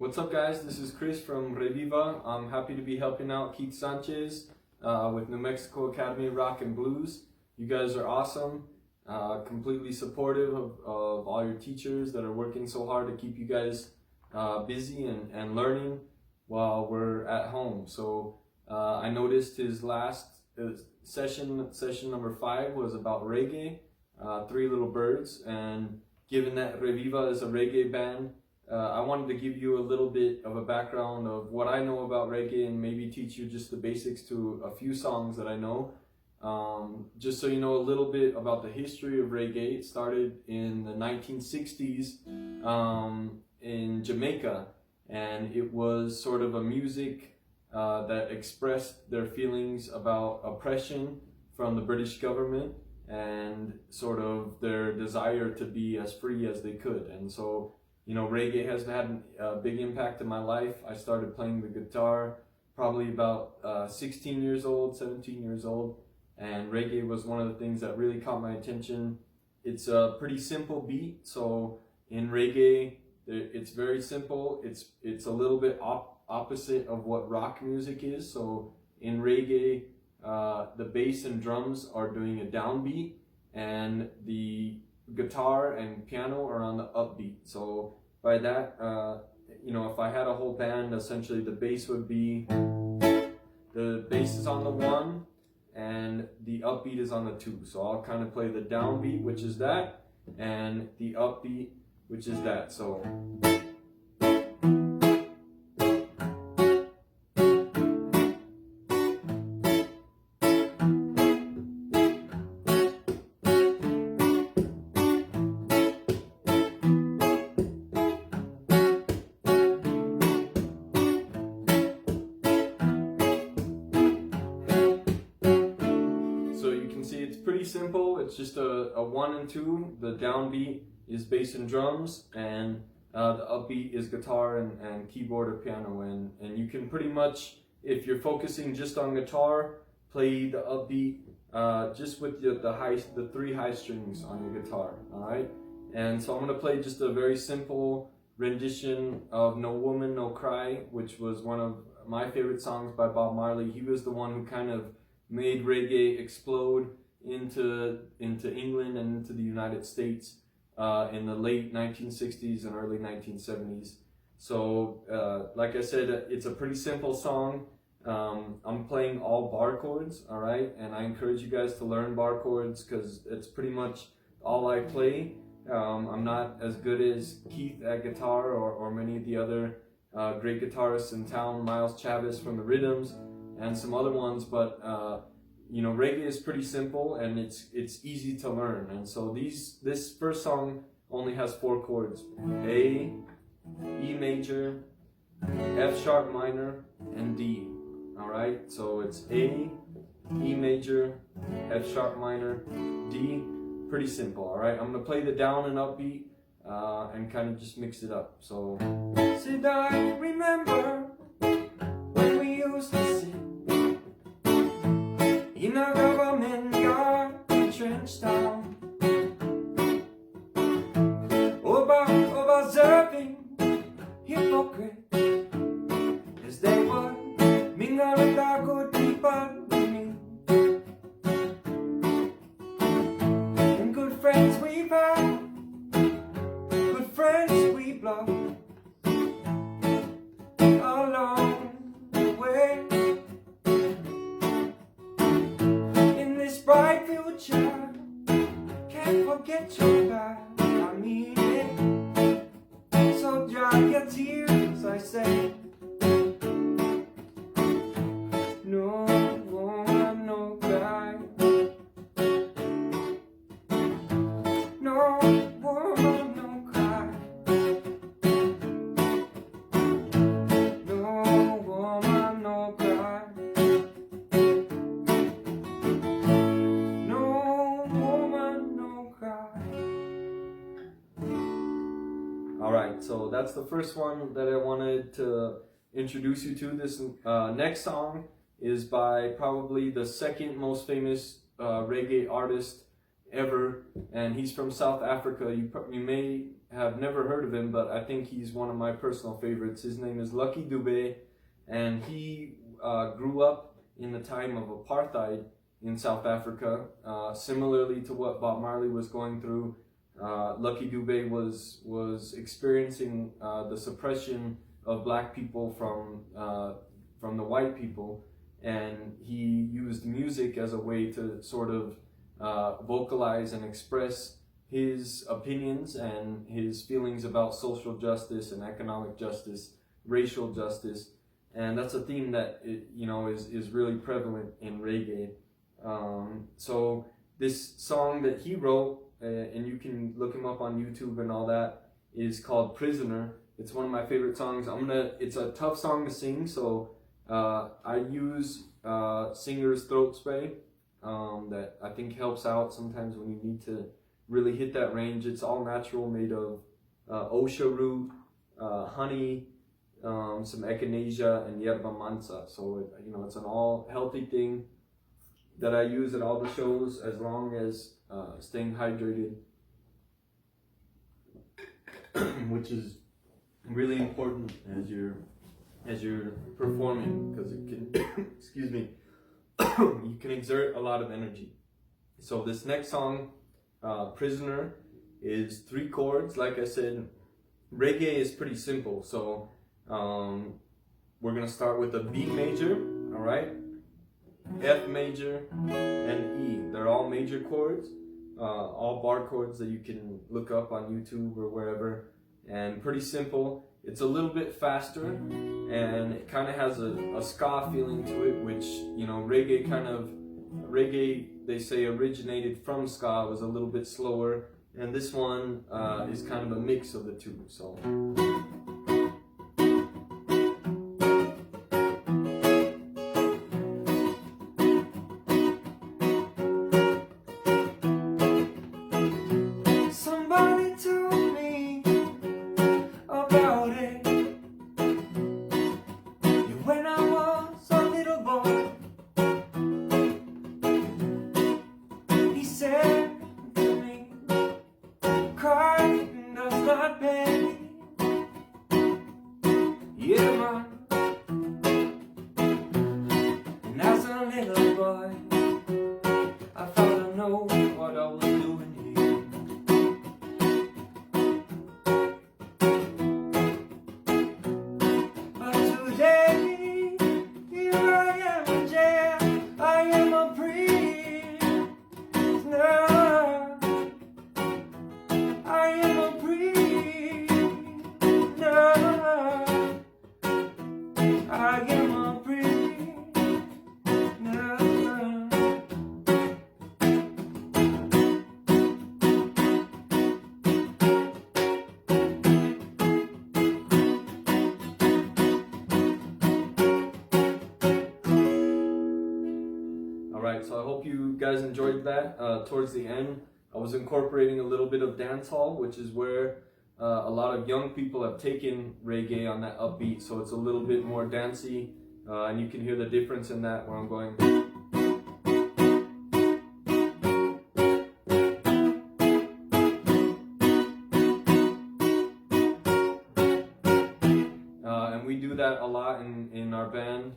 What's up, guys? This is Chris from Reviva. I'm happy to be helping out Keith Sanchez with New Mexico Academy of Rock and Blues. You guys are awesome, completely supportive of all your teachers that are working so hard to keep you guys busy and learning while we're at home. So I noticed his last session number 5 was about reggae, Three Little Birds, and given that Reviva is a reggae band, I wanted to give you a little bit of a background of what I know about reggae and maybe teach you just the basics to a few songs that I know. Just so you know a little bit about the history of reggae, it started in the 1960s in Jamaica, and it was sort of a music that expressed their feelings about oppression from the British government and sort of their desire to be as free as they could. And so, you know, reggae has had a big impact in my life. I started playing the guitar probably about 16 years old, 17 years old, and reggae was one of the things that really caught my attention. It's a pretty simple beat, so in reggae, it's very simple. It's a little bit opposite of what rock music is. So in reggae, the bass and drums are doing a downbeat, and the guitar and piano are on the upbeat. So by that, you know, if I had a whole band, essentially the bass is on the 1 and the upbeat is on the 2. So I'll kind of play the downbeat, which is that, and the upbeat, which is that. So it's pretty simple. It's just a 1 and 2. The downbeat is bass and drums, and the upbeat is guitar and keyboard or piano. And you can pretty much, if you're focusing just on guitar, play the upbeat just with the 3 high strings on your guitar. All right. And so I'm gonna play just a very simple rendition of "No Woman, No Cry," which was one of my favorite songs by Bob Marley. He was the one who kind of made reggae explode into England and into the United States in the late 1960s and early 1970s. So like I said, it's a pretty simple song. I'm playing all bar chords, all right, and I encourage you guys to learn bar chords because it's pretty much all I play. I'm not as good as Keith at guitar or many of the other great guitarists in town, Miles Chavez from the Rhythms and some other ones, but you know, reggae is pretty simple and it's easy to learn. And so this first song only has 4 chords: A, E major, F sharp minor, and D. All right, so it's A, E major, F sharp minor, D. Pretty simple. All right, I'm gonna play the down and upbeat and kind of just mix it up. So, said I remember when we used to sit in a government yard, entrenched down, observing hypocrites as they would mingle with our good people we meet. And good friends we've had, good friends we've lost along the way. Bright future, can't forget your past, I mean it. So dry your tears, I say. No woman, no cry. No woman, no cry. No woman, no cry. Alright, so that's the first one that I wanted to introduce you to. This next song is by probably the second most famous reggae artist ever, and he's from South Africa. You may have never heard of him, but I think he's one of my personal favorites. His name is Lucky Dube, and he grew up in the time of apartheid in South Africa, similarly to what Bob Marley was going through. Lucky Dube was experiencing the suppression of black people from the white people, and he used music as a way to sort of vocalize and express his opinions and his feelings about social justice and economic justice, racial justice, and that's a theme that is really prevalent in reggae. So this song that he wrote, and you can look him up on YouTube and all that, is called Prisoner. It's one of my favorite songs. It's a tough song to sing, so I use singer's throat spray that I think helps out sometimes when you need to really hit that range. It's all natural, made of osha root, honey, some echinacea, and yerba mansa. So it's an all healthy thing that I use at all the shows, as long as staying hydrated, which is really important as you're performing, because it can excuse me, you can exert a lot of energy. So this next song, Prisoner, is 3 chords. Like I said, reggae is pretty simple, so we're gonna start with a B major, all right, F major, and E. They're all major chords, all bar chords that you can look up on YouTube or wherever, and pretty simple. It's a little bit faster, and it kind of has a ska feeling to it, which, reggae, they say, originated from ska, was a little bit slower, and this one is kind of a mix of the two. So somebody told me about it when I was a little boy. He said to me, crying does not pay. Yeah, man. And as a little boy, I thought I know what I was doing here. But today, here I am in jail. I am a prisoner. I am a prisoner. I am a prisoner. Alright, so I hope you guys enjoyed that. Towards the end, I was incorporating a little bit of dancehall, which is where a lot of young people have taken reggae on that upbeat, so it's a little bit more dancey, and you can hear the difference in that where I'm going. And we do that a lot in our band,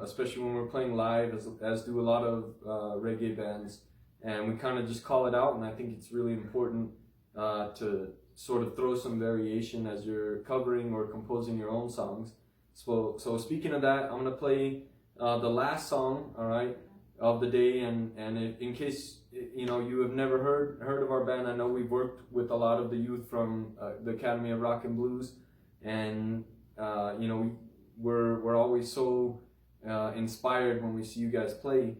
especially when we're playing live, as do a lot of reggae bands. And we kind of just call it out, and I think it's really important to sort of throw some variation as you're covering or composing your own songs. So speaking of that, I'm going to play the last song, all right, of the day. And in case you have never heard of our band, I know we've worked with a lot of the youth from the Academy of Rock and Blues, and we're always so inspired when we see you guys play.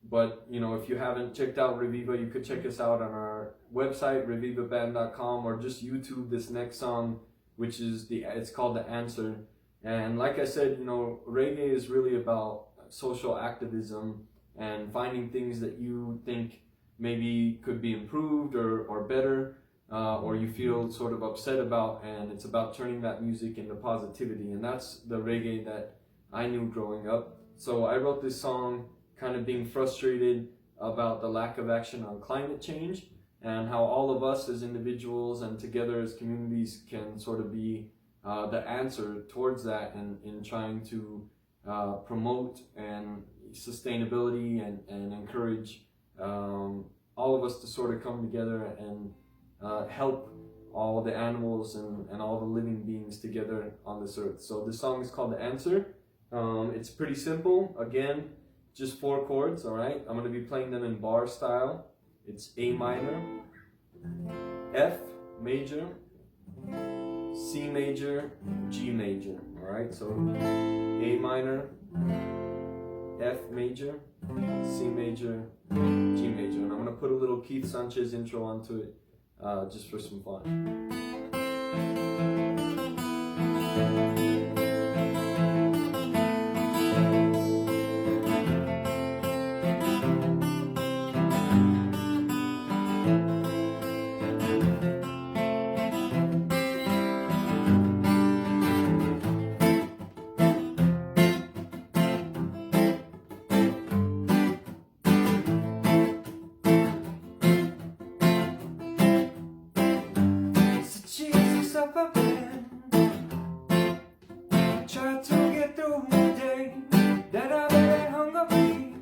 But if you haven't checked out Reviva, you could check us out on our website, revivaband.com, or just YouTube this next song, which is it's called The Answer. And like I said, reggae is really about social activism and finding things that you think maybe could be improved or better, or you feel sort of upset about, and it's about turning that music into positivity. And that's the reggae that I knew growing up. So I wrote this song kind of being frustrated about the lack of action on climate change, and how all of us as individuals and together as communities can sort of be the answer towards that, and in trying to promote and sustainability and encourage all of us to sort of come together and help all the animals and all the living beings together on this earth. So this song is called The Answer. It's pretty simple. Again, just 4 chords, all right? I'm going to be playing them in bar style. It's A minor, F major, C major, G major, all right? So A minor, F major, C major, G major. And I'm going to put a little Keith Sanchez intro onto it just for some fun. Try to get through the day that I've been hungry.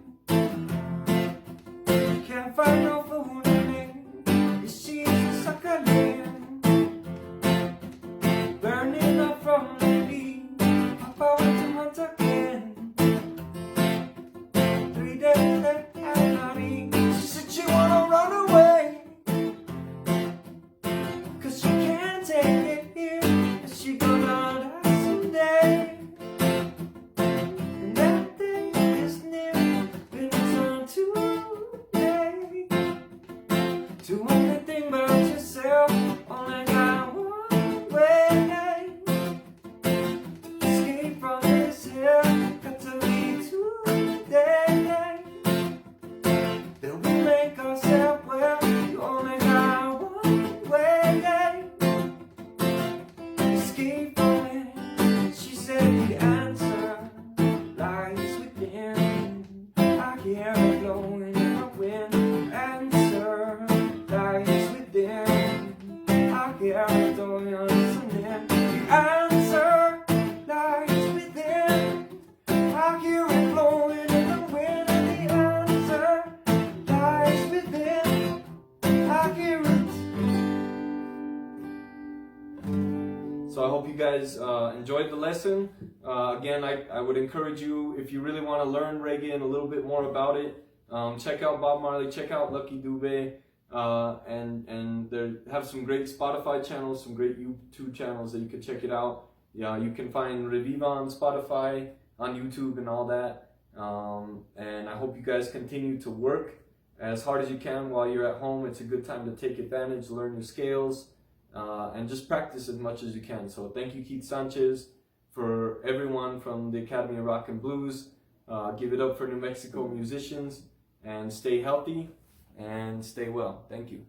Can't find no food in me. She's a suckling, burning up from the beat. Papa went to hunt again. 3 days that I not eat. She said she wanna run away, 'cause she can't take it here, and she gonna die someday. And that day is near, but it's on today. Do anything but yourself, only got one way. Escape from this here, got to leave today. Then we make ourselves well, you only got one way. Escape from it, she said the answer lies within. I hear it blowing in the wind. Answer lies within. I hear it blowing listening. The answer lies within. I hear it blowing in the wind. And the answer lies within. I hear it. So I hope you guys enjoyed the lesson. Again, I would encourage you, if you really want to learn reggae and a little bit more about it, check out Bob Marley, check out Lucky Dube, and they have some great Spotify channels, some great YouTube channels that you can check it out. Yeah, you can find Reviva on Spotify, on YouTube, and all that. And I hope you guys continue to work as hard as you can while you're at home. It's a good time to take advantage, learn your scales, and just practice as much as you can. So thank you, Keith Sanchez, for everyone from the Academy of Rock and Blues. Give it up for New Mexico musicians, and stay healthy and stay well. Thank you.